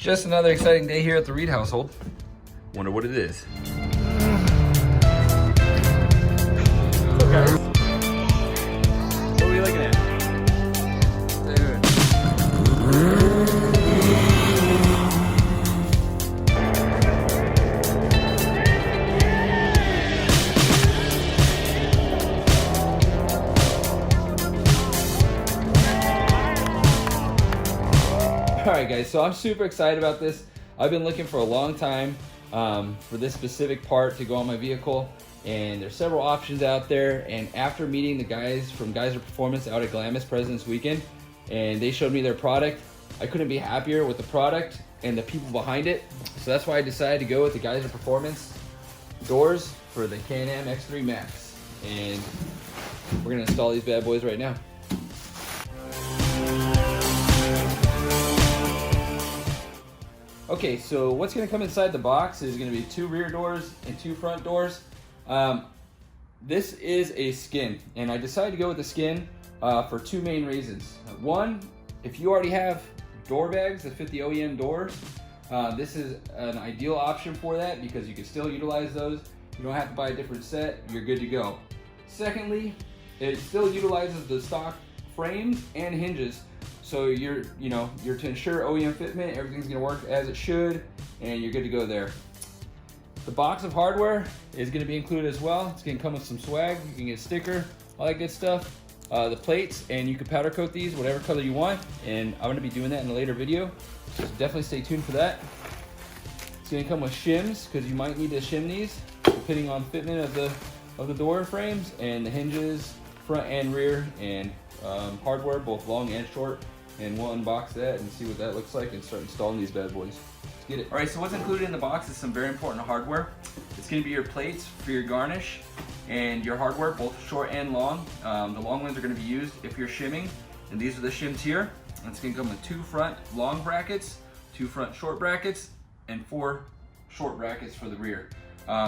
Just another exciting day here at the Reed household. Wonder what it is. Okay. What are we looking at? Alright guys, so I'm super excited about this. I've been looking for a long time for this specific part to go on my vehicle, and there's several options out there. And after meeting the guys from Geiser Performance out at GLAMIS President's Weekend, and they showed me their product, I couldn't be happier with the product and the people behind it. So that's why I decided to go with the Geiser Performance doors for the Can-Am X3 Max. And we're gonna install these bad boys right now. Okay, so what's gonna come inside the box is gonna be 2 rear doors and 2 front doors. This is a skin, and I decided to go with the skin for 2 main reasons. One, if you already have door bags that fit the OEM doors, this is an ideal option for that because you can still utilize those. You don't have to buy a different set, you're good to go. Secondly, it still utilizes the stock frames and hinges. So you're to ensure OEM fitment, everything's gonna work as it should, and you're good to go there. The box of hardware is gonna be included as well. It's gonna come with some swag. You can get a sticker, all that good stuff. The plates, and you can powder coat these whatever color you want, and I'm gonna be doing that in a later video. So definitely stay tuned for that. It's gonna come with shims, because you might need to shim these, depending on fitment of the door frames and the hinges, front and rear, and hardware, both long and short. And we'll unbox that and see what that looks like and start installing these bad boys. Let's get it. All right, so what's included in the box is some very important hardware. It's gonna be your plates for your garnish and your hardware, both short and long. The long ones are gonna be used if you're shimming, and these are the shims here. And it's gonna come with 2 front long brackets, 2 front short brackets, and 4 short brackets for the rear.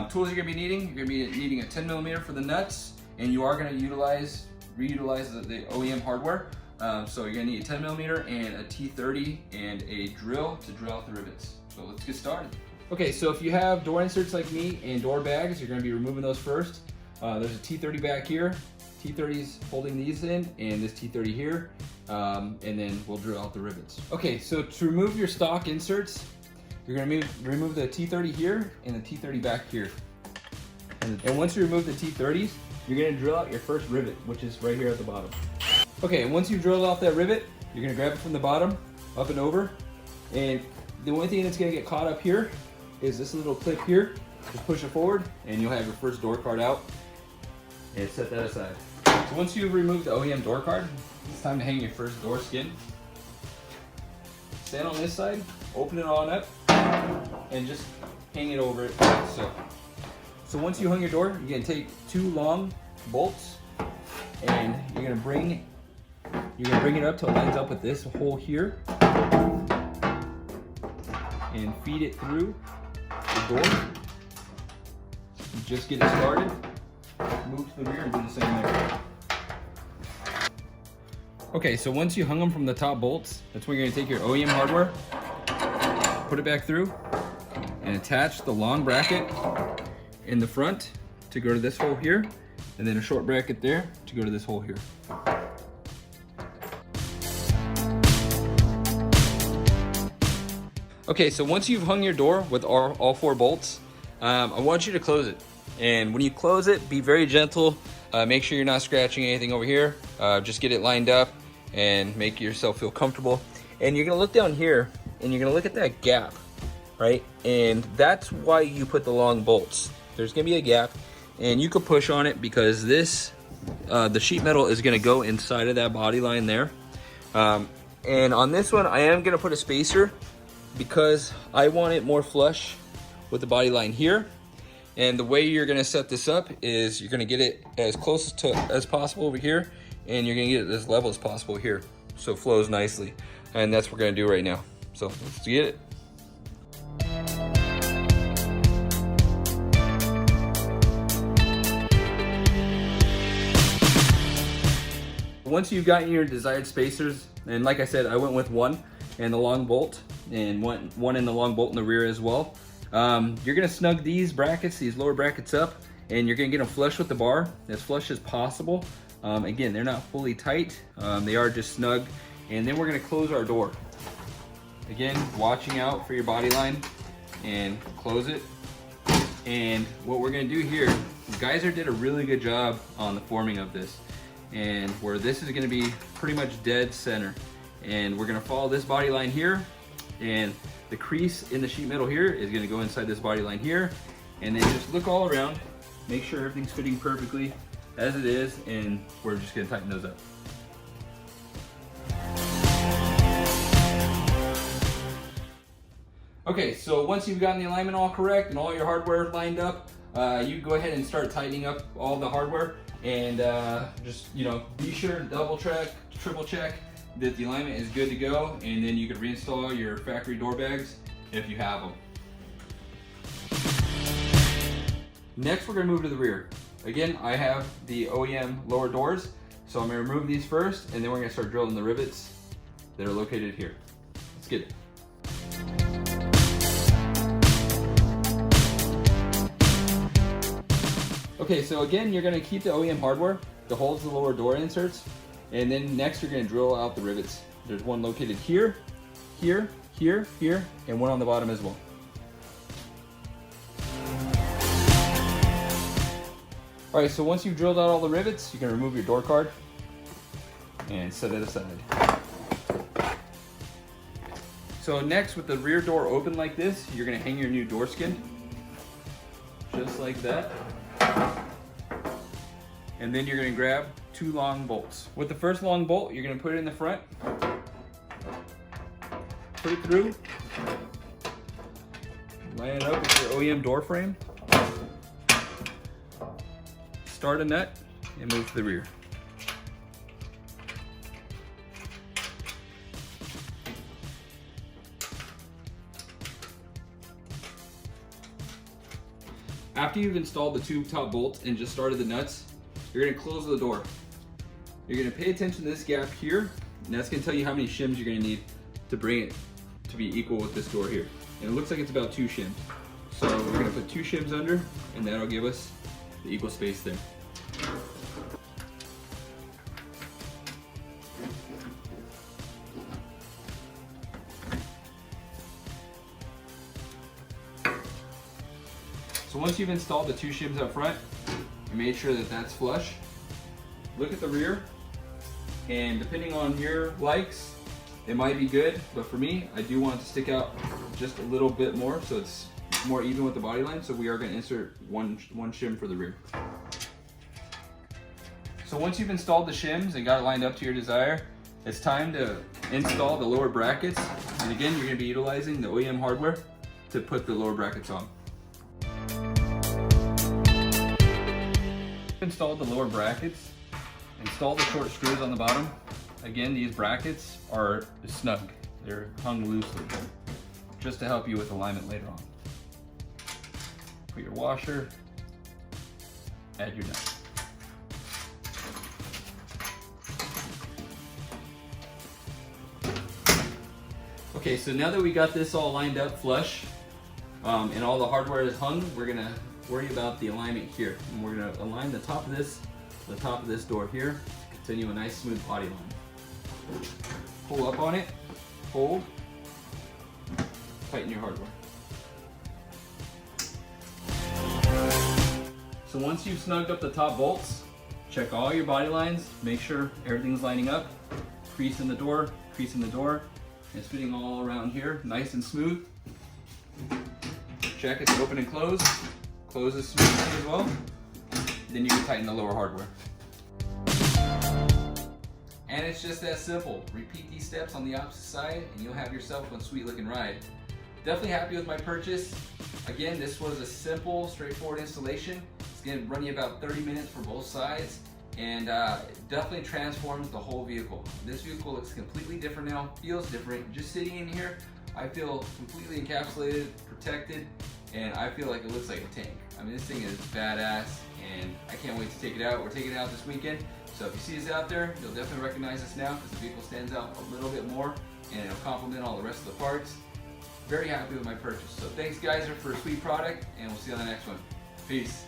Tools you're gonna be needing, you're gonna be needing a 10mm for the nuts, and you are gonna reutilize the OEM hardware. So you're gonna need a 10mm and a T30 and a drill to drill out the rivets. So let's get started. Okay, so if you have door inserts like me and door bags, you're gonna be removing those first. There's a T30 back here. T30's holding these in, and this T30 here. And then we'll drill out the rivets. Okay, so to remove your stock inserts, you're gonna remove the T30 here and the T30 back here. And once you remove the T30s, you're gonna drill out your first rivet, which is right here at the bottom. Okay, and once you've drilled off that rivet, you're gonna grab it from the bottom, up and over. And the only thing that's gonna get caught up here is this little clip here. Just push it forward, and you'll have your first door card out. And set that aside. So once you've removed the OEM door card, it's time to hang your first door skin. Stand on this side, open it on up, and just hang it over it like so. So once you hung your door, you're gonna take 2 long bolts, and you're gonna bring it up till it lines up with this hole here, and feed it through the door. Just get it started. Move to the rear and do the same there. Okay, so once you hung them from the top bolts, that's when you're gonna take your OEM hardware, put it back through, and attach the long bracket in the front to go to this hole here, and then a short bracket there to go to this hole here. Okay, so once you've hung your door with all 4 bolts, I want you to close it. And when you close it, be very gentle. Make sure you're not scratching anything over here. Just get it lined up and make yourself feel comfortable. And you're gonna look down here, and you're gonna look at that gap, right? And that's why you put the long bolts. There's gonna be a gap, and you could push on it because this, the sheet metal is gonna go inside of that body line there. And on this one, I am gonna put a spacer because I want it more flush with the body line here. And the way you're gonna set this up is you're gonna get it as close to as possible over here, and you're gonna get it as level as possible here, so it flows nicely. And that's what we're gonna do right now. So let's get it. Once you've gotten your desired spacers, and like I said, I went with 1, and the long bolt, and one in the long bolt in the rear as well. You're gonna snug these brackets, these lower brackets up, and you're gonna get them flush with the bar, as flush as possible. Again, they're not fully tight, they are just snug. And then we're gonna close our door. Again, watching out for your body line, and close it. And what we're gonna do here, Geiser did a really good job on the forming of this, and where this is gonna be pretty much dead center. And we're gonna follow this body line here, and the crease in the sheet metal here is gonna go inside this body line here, and then just look all around, make sure everything's fitting perfectly as it is, and we're just gonna tighten those up. Okay, so once you've gotten the alignment all correct and all your hardware lined up, you go ahead and start tightening up all the hardware, and just, you know, be sure to double check, triple check that the alignment is good to go, and then you can reinstall your factory door bags if you have them. Next, we're gonna move to the rear. Again, I have the OEM lower doors, so I'm gonna remove these first, and then we're gonna start drilling the rivets that are located here. Let's get it. Okay, so again, you're gonna keep the OEM hardware that holds the lower door inserts, and then next you're gonna drill out the rivets. There's one located here, here, here, here, and one on the bottom as well. All right, so once you've drilled out all the rivets, you can remove your door card and set it aside. So next, with the rear door open like this, you're gonna hang your new door skin, just like that. And then you're gonna grab 2 long bolts. With the first long bolt, you're gonna put it in the front, put it through, line it up with your OEM door frame, start a nut, and move to the rear. After you've installed the 2 top bolts and just started the nuts, you're gonna close the door. You're gonna pay attention to this gap here, and that's gonna tell you how many shims you're gonna need to bring it to be equal with this door here. And it looks like it's about 2 shims. So we're gonna put 2 shims under, and that'll give us the equal space there. So once you've installed the 2 shims up front, you made sure that that's flush, look at the rear, and depending on your likes, it might be good, but for me, I do want it to stick out just a little bit more so it's more even with the body line, so we are going to insert one shim for the rear. So once you've installed the shims and got it lined up to your desire, it's time to install the lower brackets, and again, you're going to be utilizing the OEM hardware to put the lower brackets on. Installed the lower brackets, install the short screws on the bottom. Again, these brackets are snug, they're hung loosely, just to help you with alignment later on. Put your washer, add your nut. Okay, so now that we got this all lined up flush, and all the hardware is hung, we're gonna worry about the alignment here. And we're gonna align the top of this to the top of this door here, continue a nice smooth body line. Pull up on it, hold, tighten your hardware. So once you've snugged up the top bolts, check all your body lines, make sure everything's lining up, crease in the door, and it's fitting all around here, nice and smooth. Check it's open and closed. Closes smoothly as well. Then you can tighten the lower hardware. And it's just that simple. Repeat these steps on the opposite side and you'll have yourself one sweet looking ride. Definitely happy with my purchase. Again, this was a simple, straightforward installation. It's gonna run you about 30 minutes for both sides, and it definitely transforms the whole vehicle. This vehicle looks completely different now, feels different. Just sitting in here, I feel completely encapsulated, protected, and I feel like it looks like a tank. I mean, this thing is badass, and I can't wait to take it out. We're taking it out this weekend, So if you see us out there, you'll definitely recognize us now because the vehicle stands out a little bit more and it'll complement all the rest of the parts. Very happy with my purchase. So thanks Geiser for a sweet product, and we'll see you on the next one. Peace.